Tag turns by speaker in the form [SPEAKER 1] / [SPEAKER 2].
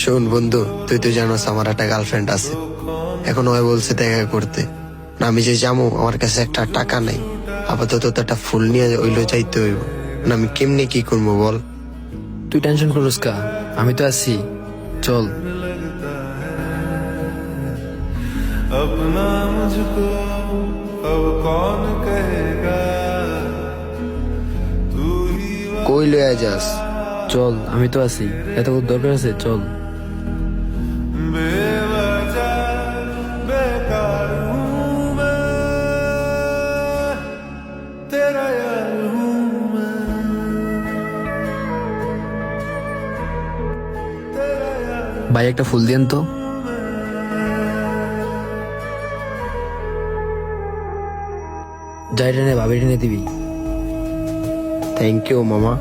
[SPEAKER 1] শোন বন্ধু, তুই তো জানোস আমার একটা গার্লফ্রেন্ড আছে। এখন ওই বলছে দেখা করতে। না, আমি যে যাবো, আমার কাছে একটা টাকা নাই। আপাতত তো একটা ফুল নিয়ে ওইলো যাইতে হইব। না, আমি কেমনে কি করবো বল?
[SPEAKER 2] তুই টেনশন করিস কা, আমি তো আছি, চল।
[SPEAKER 3] अपना मुझको अब कौन कहेगा तू ही
[SPEAKER 1] কই লইয়া যাস?
[SPEAKER 2] চল, আমি তো আছি, এত দরকার আছে, চল।
[SPEAKER 3] बेवजह बेकार हूँ मैं तेरा यार हूँ मैं तेरा यार
[SPEAKER 2] ভাই একটা ফুল দিন তো। যাই টেনে ভাবি টেনে দিবি।
[SPEAKER 1] থ্যাংক ইউ মামা।